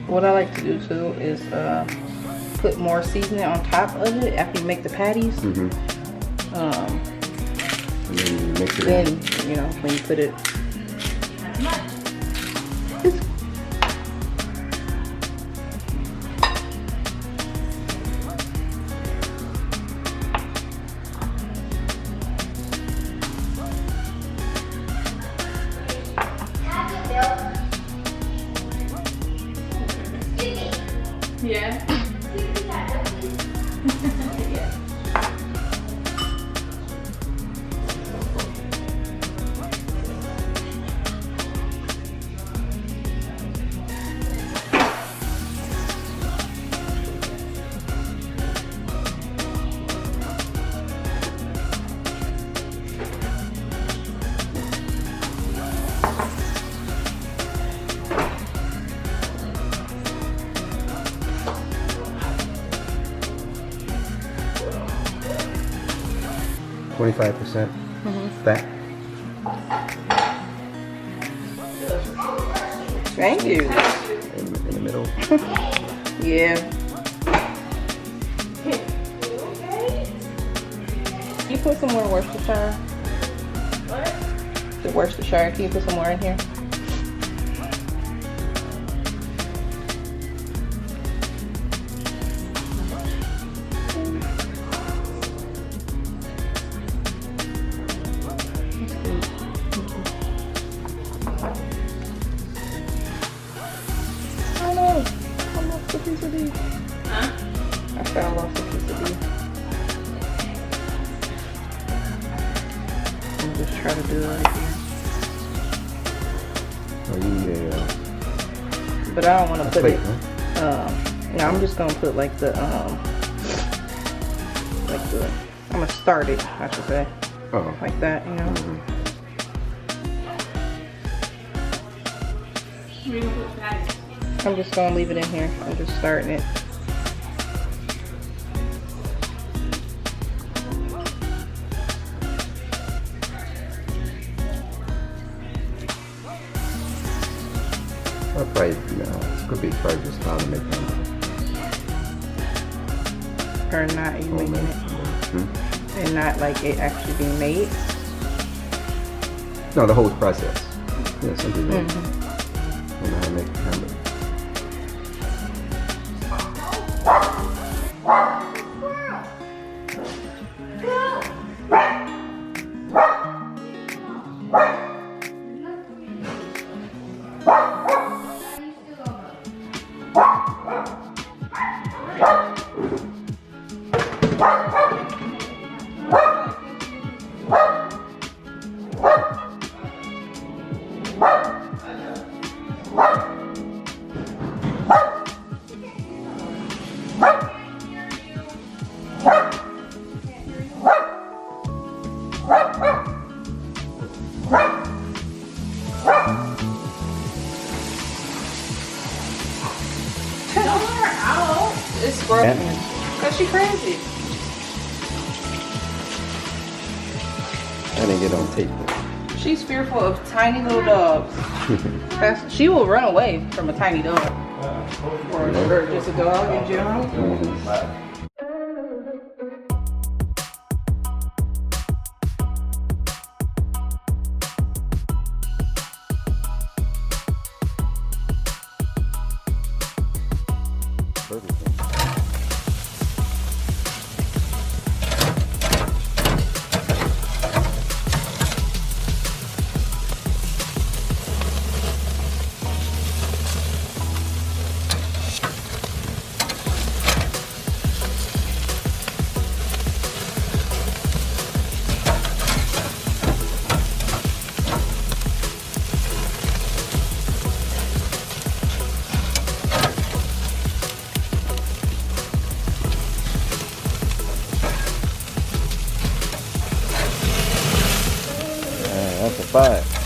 What I like to do too is put more seasoning on top of it after you make the patties. And then you mix it Then, in. you know, when you put it. Yeah. 25% fat. Thank you. In the middle. Yeah. Can you put some more Worcestershire? What? The Worcestershire. Can you put some more in here? Oh no! I lost a piece of these. Huh? I thought I lost a piece of these. I'm just trying to do it right here. Oh, you need a But I don't want to put plate, it. huh? Yeah, I'm just gonna put like the I'm gonna start it, I should say, Oh. like that, you know. We're gonna put patties. I'm just gonna leave it in here. I'm just starting it. I'll probably, it could be probably just time to make them. Or not you making it. And not like it actually being made. No, the whole process. Yeah, something like that. I don't know how to make hamburger. Don't let her out. It's broken. Cause she crazy. I didn't get on tape. She's fearful of tiny little dogs. She will run away from a tiny dog. Or just a dog in general. That's a 5.